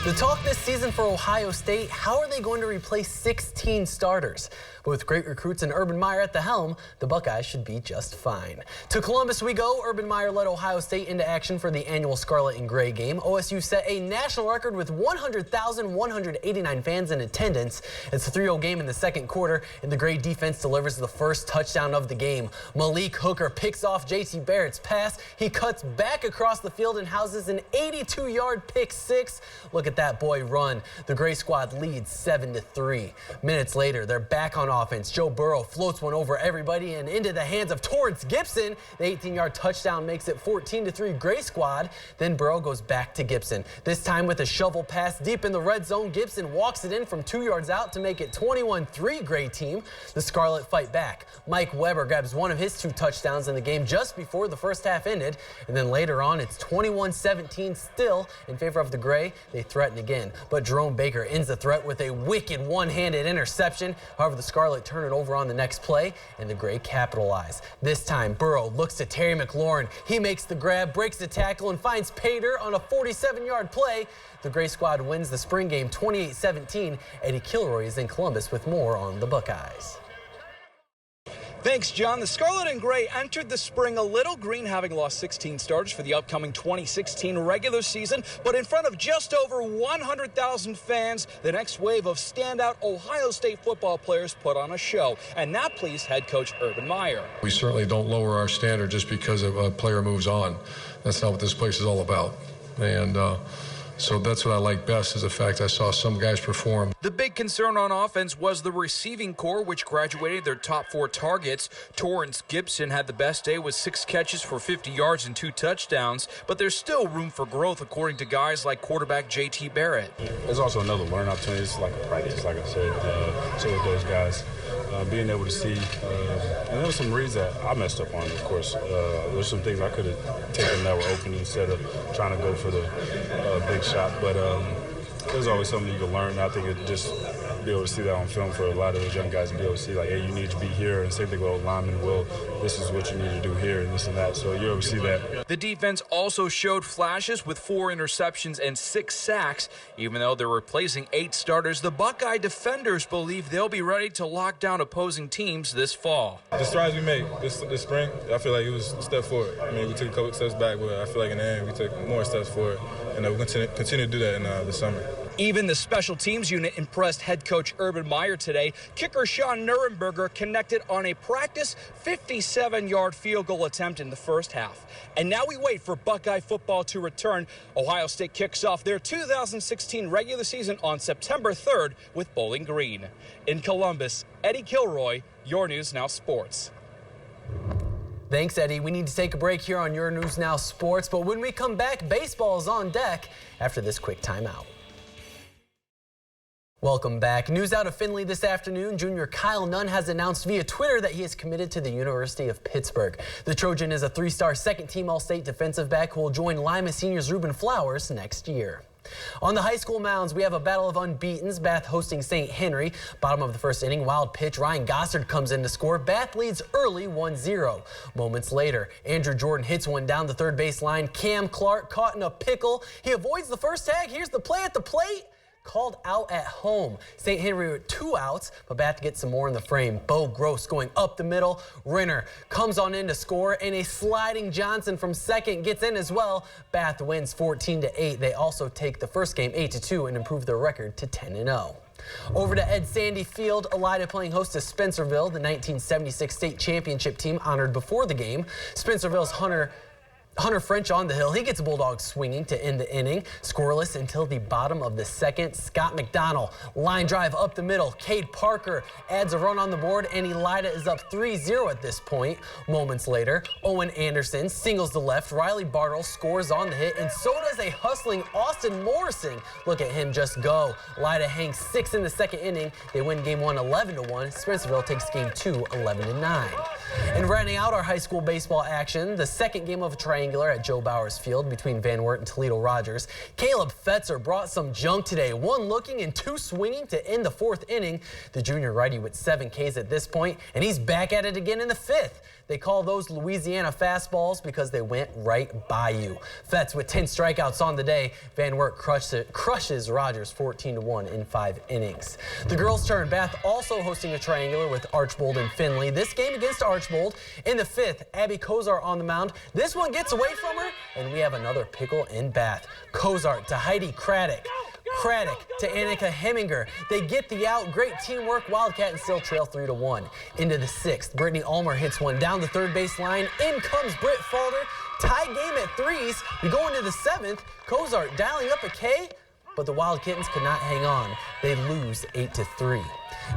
The talk this season for Ohio State, how are they going to replace 16 starters? But with great recruits and Urban Meyer at the helm, the Buckeyes should be just fine. To Columbus we go. Urban Meyer led Ohio State into action for the annual Scarlet and Gray game. OSU set a national record with 100,189 fans in attendance. It's a 3-0 game in the second quarter, and the Gray defense delivers the first touchdown of the game. Malik Hooker picks off JT Barrett's pass. He cuts back across the field and houses an 82-yard pick six. Look at that boy run. The Gray squad leads 7-3. Minutes later, they're back on offense. Joe Burrow floats one over everybody and into the hands of Torrance Gibson. The 18-yard touchdown makes it 14-3 Gray squad. Then Burrow goes back to Gibson. This time with a shovel pass deep in the red zone. Gibson walks it in from 2 yards out to make it 21-3 Gray team. The Scarlet fight back. Mike Weber grabs one of his 2 touchdowns in the game just before the first half ended. And then later on, it's 21-17 still in favor of the Gray. They threaten again, but Jerome Baker ends the threat with a wicked one-handed interception. However, the Scarlet turn it over on the next play, and the Gray capitalize. This time, Burrow looks to Terry McLaurin. He makes the grab, breaks the tackle, and finds Pater on a 47-yard play. The Gray squad wins the spring game 28-17. Eddie Kilroy is in Columbus with more on the Buckeyes. Thanks, John. The Scarlet and Gray entered the spring a little green, having lost 16 starters for the upcoming 2016 regular season. But in front of just over 100,000 fans, the next wave of standout Ohio State football players put on a show. And that pleased head coach Urban Meyer. We certainly don't lower our standard just because a player moves on. That's not what this place is all about. And so that's what I like best, is the fact I saw some guys perform. The big concern on offense was the receiving core, which graduated their top 4 targets. Torrance Gibson had the best day with 6 catches for 50 yards and 2 touchdowns, but there's still room for growth, according to guys like quarterback JT Barrett. There's also another learning opportunity. It's like a practice, like I said. So with those guys, being able to see, and there were some reads that I messed up on, of course. There's some things I could have taken that were open instead of trying to go for the big shot, but there's always something you can learn. I think it just be able to see that on film for a lot of those young guys and be able to see, like, hey, you need to be here, and same thing with linemen. Well, this is what you need to do here and this and that, so you're able to see that. The defense also showed flashes with 4 interceptions and 6 sacks. Even though they're replacing 8 starters, the Buckeye defenders believe they'll be ready to lock down opposing teams this fall. The strides we made this spring, I feel like it was a step forward. I mean, we took a couple steps back, but I feel like in the end we took more steps forward, and we'll continue to do that in the summer. Even the special teams unit impressed head coach Urban Meyer today. Kicker Sean Nurenberger connected on a practice 57-yard field goal attempt in the first half. And now we wait for Buckeye football to return. Ohio State kicks off their 2016 regular season on September 3rd with Bowling Green. In Columbus, Eddie Kilroy, Your News Now Sports. Thanks, Eddie. We need to take a break here on Your News Now Sports, but when we come back, baseball is on deck after this quick timeout. Welcome back. News out of Findlay this afternoon. Junior Kyle Nunn has announced via Twitter that he is committed to the University of Pittsburgh. The Trojan is a 3-star second-team All-State defensive back who will join Lima Seniors Ruben Flowers next year. On the high school mounds, we have a battle of unbeatens. Bath hosting St. Henry. Bottom of the first inning, wild pitch. Ryan Gossard comes in to score. Bath leads early 1-0. Moments later, Andrew Jordan hits one down the third base line. Cam Clark caught in a pickle. He avoids the first tag. Here's the play at the plate. Called out at home. St. Henry with 2 outs, but Bath gets some more in the frame. Bo Gross going up the middle. Renner comes on in to score, and a sliding Johnson from second gets in as well. Bath wins 14-8. They also take the first game 8-2 and improve their record to 10-0. Over to Ed Sandy Field, Elida playing host to Spencerville, the 1976 state championship team honored before the game. Spencerville's Hunter French on the hill. He gets Bulldogs swinging to end the inning. Scoreless until the bottom of the second. Scott McDonald, line drive up the middle. Cade Parker adds a run on the board, and Elida is up 3-0 at this point. Moments later, Owen Anderson singles to left. Riley Bartle scores on the hit, and so does a hustling Austin Morrison. Look at him just go. Elida hangs 6 in the second inning. They win game 1 11-1. Spencerville takes game 2 11-9. And rounding out our high school baseball action, the second game of a triangular at Joe Bowers Field between Van Wert and Toledo Rogers. Caleb Fetzer brought some junk today, 1 looking and 2 swinging to end the 4th inning. The junior righty with 7 Ks at this point, and he's back at it again in the 5th. They call those Louisiana fastballs because they went right by you. Fetz with 10 strikeouts on the day. Van Wert crushes Rogers 14-1 in 5 innings. The girls' turn. Bath also hosting a triangular with Archbold and Findlay. This game against Archbold in the 5th. Abby Kozart on the mound. This one gets away from her, and we have another pickle in Bath. Kozart to Heidi Craddock. Craddock to Annika Heminger. They get the out. Great teamwork. Wildcat and still trail 3-1. Into the 6th. Brittany Ulmer hits one down the 3rd base line. In comes Britt Falder. Tie game at 3s. We go into the 7th. Kozart dialing up a K, but the Wild Kittens could not hang on. They lose 8-3.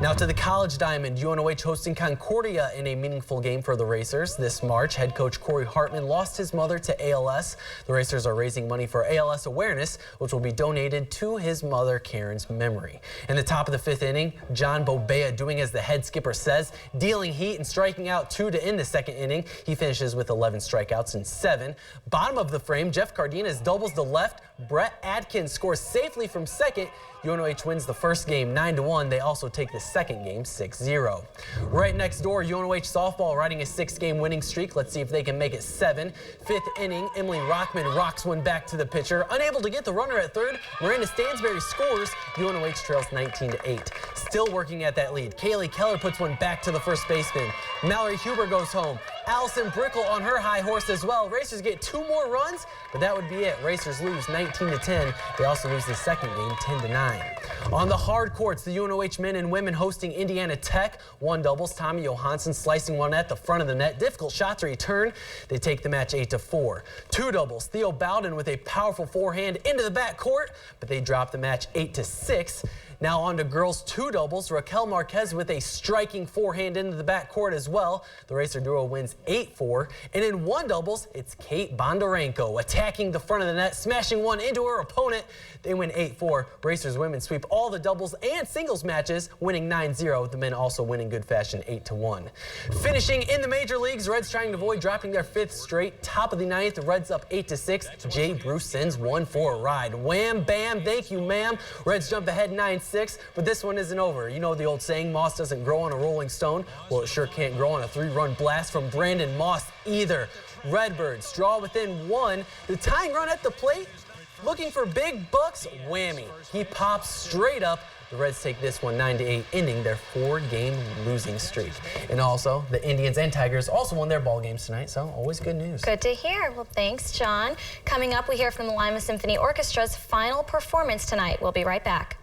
Now to the College Diamond, UNOH hosting Concordia in a meaningful game for the Racers. This March, head coach Corey Hartman lost his mother to ALS. The Racers are raising money for ALS awareness, which will be donated to his mother Karen's memory. In the top of the 5th inning, John Bobea doing as the head skipper says, dealing heat and striking out 2 to end the 2nd inning. He finishes with 11 strikeouts and 7. Bottom of the frame, Jeff Cardenas doubles the left. Brett Adkins scores safely from 2nd. UNOH wins the 1st game 9-1. They also take the 2nd game 6-0. Right next door, UNOH softball riding a 6-game winning streak. Let's see if they can make it 7. 5th inning, Emily Rockman rocks one back to the pitcher. Unable to get the runner at 3rd, Miranda Stansberry scores. UNOH trails 19-8. Still working at that lead. Kaylee Keller puts one back to the first baseman. Mallory Huber goes home. Allison Brickle on her high horse as well. Racers get 2 more runs, but that would be it. Racers lose 19-10. They also lose the 2nd game 10-9. On the hard courts, the UNOH men and women hosting Indiana Tech. 1 doubles, Tommy Johansson slicing one at the front of the net. Difficult shot to return. They take the match 8-4. 2 doubles, Theo Bowden with a powerful forehand into the backcourt, but they drop the match 8-6. Now on to girls 2 doubles. Raquel Marquez with a striking forehand into the backcourt as well. The Racer duo wins 8-4. And in 1 doubles, it's Kate Bondarenko attacking the front of the net, smashing one into her opponent. They win 8-4. Racers women sweep all the doubles and singles matches, winning 9-0. The men also win in good fashion 8-1. Finishing in the major leagues, Reds trying to avoid dropping their 5th straight. Top of the 9th, Reds up 8-6. Jay Bruce sends one for a ride. Wham, bam, thank you, ma'am. Reds jump ahead 9-6, but this one isn't over. You know the old saying, moss doesn't grow on a rolling stone. Well, it sure can't grow on a 3-run blast from Brandon Moss either. Redbirds draw within 1. The tying run at the plate, looking for big bucks, whammy. He pops straight up. The Reds take this one 9-8, ending their 4-game losing streak. And also, the Indians and Tigers also won their ball games tonight, so always good news. Good to hear. Well, thanks, John. Coming up, we hear from the Lima Symphony Orchestra's final performance tonight. We'll be right back.